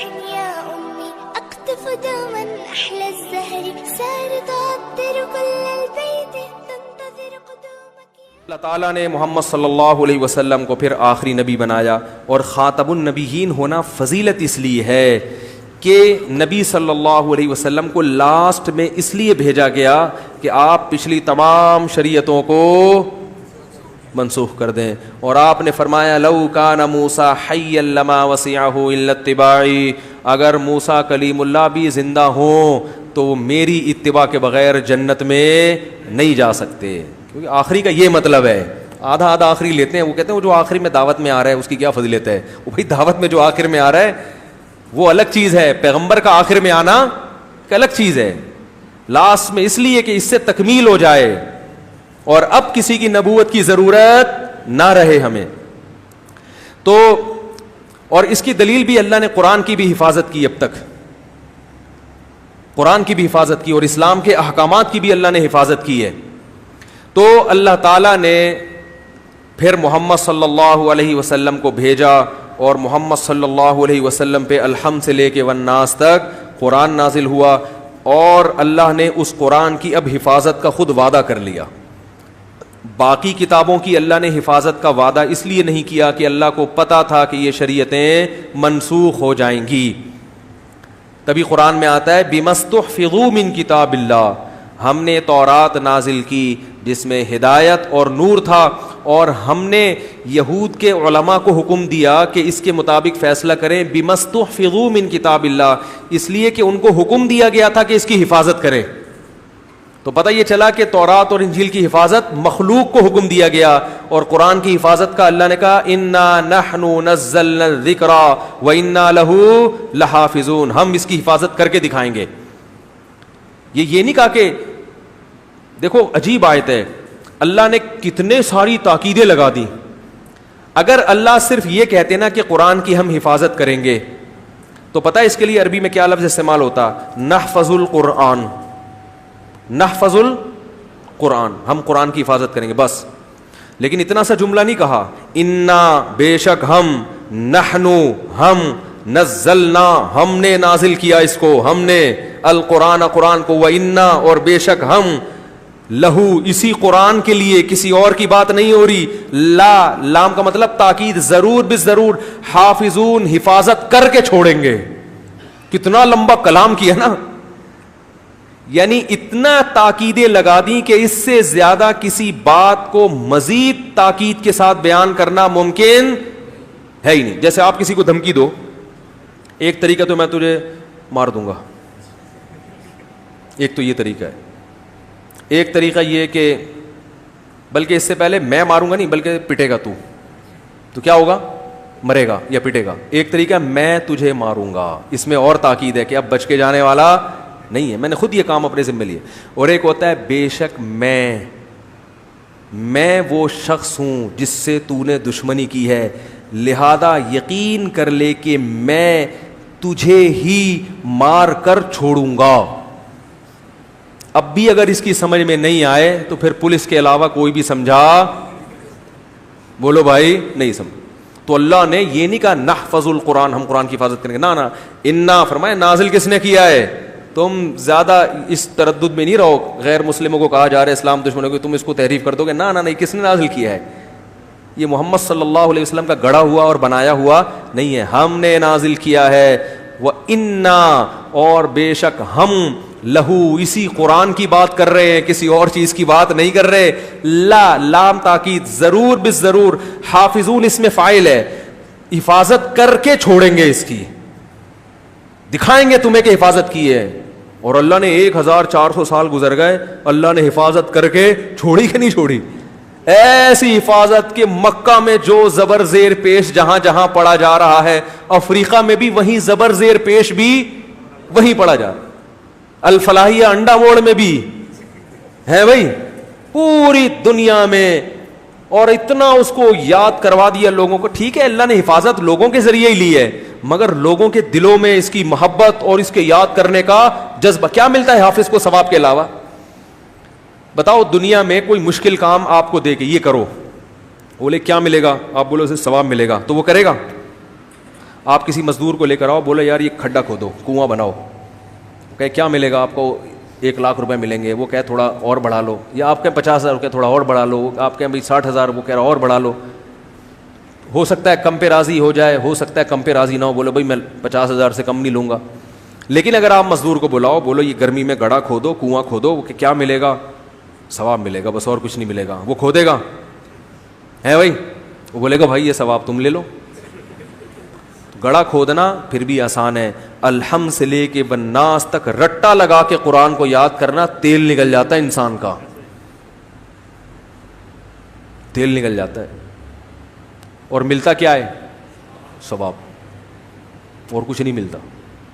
يا أمي أقطف دوما أحلى الزهر سار تعطر كل البيت تنتظر قدومك. اللہ تعالیٰ نے محمد صلی اللہ علیہ وسلم کو پھر آخری نبی بنایا, اور خاتم النبیین ہونا فضیلت اس لیے ہے کہ نبی صلی اللہ علیہ وسلم کو لاسٹ میں اس لیے بھیجا گیا کہ آپ پچھلی تمام شریعتوں کو منسوخ کر دیں. اور آپ نے فرمایا لو کان موسیٰ حیا لما وسعہ الا اتباعی, اگر موسیٰ کلیم اللہ بھی زندہ ہوں تو وہ میری اتباع کے بغیر جنت میں نہیں جا سکتے, کیونکہ آخری کا یہ مطلب ہے. آدھا آدھا آخری لیتے ہیں, وہ کہتے ہیں وہ جو آخری میں دعوت میں آ رہا ہے اس کی کیا فضیلت ہے. وہ بھائی دعوت میں جو آخر میں آ رہا ہے وہ الگ چیز ہے, پیغمبر کا آخر میں آنا ایک الگ چیز ہے. لاسٹ میں اس لیے کہ اس سے تکمیل ہو جائے اور اب کسی کی نبوت کی ضرورت نہ رہے ہمیں. تو اور اس کی دلیل بھی اللہ نے قرآن کی بھی حفاظت کی, اب تک قرآن کی بھی حفاظت کی اور اسلام کے احکامات کی بھی اللہ نے حفاظت کی ہے. تو اللہ تعالیٰ نے پھر محمد صلی اللہ علیہ وسلم کو بھیجا, اور محمد صلی اللہ علیہ وسلم پہ الحمد سے لے کے والناس تک قرآن نازل ہوا, اور اللہ نے اس قرآن کی اب حفاظت کا خود وعدہ کر لیا. باقی کتابوں کی اللہ نے حفاظت کا وعدہ اس لیے نہیں کیا کہ اللہ کو پتہ تھا کہ یہ شریعتیں منسوخ ہو جائیں گی. تبھی قرآن میں آتا ہے بِمَسْتُحْفِظُوا مِن کتاب اللہ, ہم نے تورات نازل کی جس میں ہدایت اور نور تھا, اور ہم نے یہود کے علماء کو حکم دیا کہ اس کے مطابق فیصلہ کریں. بِمَسْتُحْفِظُوا مِن کتاب اللہ, اس لیے کہ ان کو حکم دیا گیا تھا کہ اس کی حفاظت کریں. تو پتہ یہ چلا کہ تورات اور انجیل کی حفاظت مخلوق کو حکم دیا گیا, اور قرآن کی حفاظت کا اللہ نے کہا اِنَّا نَحْنُ نَزَّلْنَا الذِّكْرَ وَإِنَّا لَهُ لَحَافِظُونَ, ہم اس کی حفاظت کر کے دکھائیں گے. یہ نہیں کہا کہ دیکھو عجیب آیت ہے, اللہ نے کتنے ساری تاکیدیں لگا دی. اگر اللہ صرف یہ کہتے نا کہ قرآن کی ہم حفاظت کریں گے تو پتہ ہے اس کے لیے عربی میں کیا لفظ استعمال ہوتا, نحفظ القرآن, نحفظ القرآن, ہم قرآن کی حفاظت کریں گے بس. لیکن اتنا سا جملہ نہیں کہا, انا بے شک ہم, نحنو ہم, نزلنا ہم نے نازل کیا اس کو, ہم نے, القرآن قرآن کو, وانا اور بے شک ہم, لہو اسی قرآن کے لیے, کسی اور کی بات نہیں ہو رہی. لا, لام کا مطلب تاکید, ضرور بالضرور, حافظون حفاظت کر کے چھوڑیں گے. کتنا لمبا کلام کیا نا, یعنی اتنا تاکیدیں لگا دی کہ اس سے زیادہ کسی بات کو مزید تاکید کے ساتھ بیان کرنا ممکن ہے ہی نہیں. جیسے آپ کسی کو دھمکی دو, ایک طریقہ تو میں تجھے مار دوں گا, ایک تو یہ طریقہ ہے. ایک طریقہ یہ کہ بلکہ اس سے پہلے میں ماروں گا نہیں بلکہ پٹے گا تو کیا ہوگا, مرے گا یا پٹے گا. ایک طریقہ میں تجھے ماروں گا, اس میں اور تاکید ہے کہ اب بچ کے جانے والا نہیں ہے, میں نے خود یہ کام اپنے ذمہ لیے. اور ایک ہوتا ہے بے شک میں وہ شخص ہوں جس سے تو نے دشمنی کی ہے, لہذا یقین کر لے کہ میں تجھے ہی مار کر چھوڑوں گا. اب بھی اگر اس کی سمجھ میں نہیں آئے تو پھر پولیس کے علاوہ کوئی بھی سمجھا, بولو بھائی, نہیں سمجھ. تو اللہ نے یہ نہیں کہا نحفظ القرآن, ہم قرآن کی حفاظت کریں گے, نہ انا فرمائے نازل کس نے کیا ہے. تم زیادہ اس تردد میں نہیں رہو, غیر مسلموں کو کہا جا رہا ہے اسلام دشمنوں کو, تم اس کو تحریف کر دو گے, نہ نہیں, کس نے نازل کیا ہے. یہ محمد صلی اللہ علیہ وسلم کا گڑھا ہوا اور بنایا ہوا نہیں ہے, ہم نے نازل کیا ہے. وَإِنَّا اور بے شک ہم, لہو اسی قرآن کی بات کر رہے ہیں, کسی اور چیز کی بات نہیں کر رہے. لا, لام تاکید, ضرور بالضرور, حافظون اس میں فاعل ہے, حفاظت کر کے چھوڑیں گے, اس کی دکھائیں گے تمہیں کہ حفاظت کی ہے. اور اللہ نے 1400 سال گزر گئے, اللہ نے حفاظت کر کے چھوڑی کہ نہیں چھوڑی. ایسی حفاظت کہ مکہ میں جو زبر زیر پیش جہاں جہاں پڑا جا رہا ہے, افریقہ میں بھی وہیں زبر زیر پیش بھی وہیں پڑا جا رہا ہے, الفلاحیہ انڈا موڑ میں بھی ہے بھائی, پوری دنیا میں. اور اتنا اس کو یاد کروا دیا لوگوں کو. ٹھیک ہے اللہ نے حفاظت لوگوں کے ذریعے ہی لی ہے, مگر لوگوں کے دلوں میں اس کی محبت اور اس کے یاد کرنے کا جذبہ. کیا ملتا ہے حافظ کو ثواب کے علاوہ؟ بتاؤ, دنیا میں کوئی مشکل کام آپ کو دے کے یہ کرو, بولے کیا ملے گا, آپ بولو اسے ثواب ملے گا, تو وہ کرے گا. آپ کسی مزدور کو لے کر آؤ, بولے یار یہ کھڈا کھودو, کنواں بناؤ, کہ کیا ملے گا آپ کو, 1,00,000 روپے ملیں گے. وہ کہے تھوڑا اور بڑھا لو, یا آپ کے 50,000 روپے تھوڑا اور بڑھا لو, آپ کے 60,000, وہ کہہ رہا اور بڑھا لو. ہو سکتا ہے کم پہ راضی ہو جائے, ہو سکتا ہے کم پہ راضی نہ ہو, بولو بھائی میں 50,000 سے کم نہیں لوں گا. لیکن اگر آپ مزدور کو بلاؤ, بولو یہ گرمی میں گڑھا کھودو, کنواں کھودو, وہ کیا ملے گا, ثواب ملے گا, بس اور کچھ نہیں ملے گا. وہ کھودے گا ہے بھائی, وہ بولے گا بھائی یہ ثواب تم لے لو. گڑھا کھودنا پھر بھی آسان ہے, الحم سے لے کے بناس تک رٹا لگا کے قرآن کو یاد کرنا, تیل نکل جاتا ہے انسان کا, تیل نکل جاتا ہے. اور ملتا کیا ہے, ثواب, اور کچھ نہیں ملتا.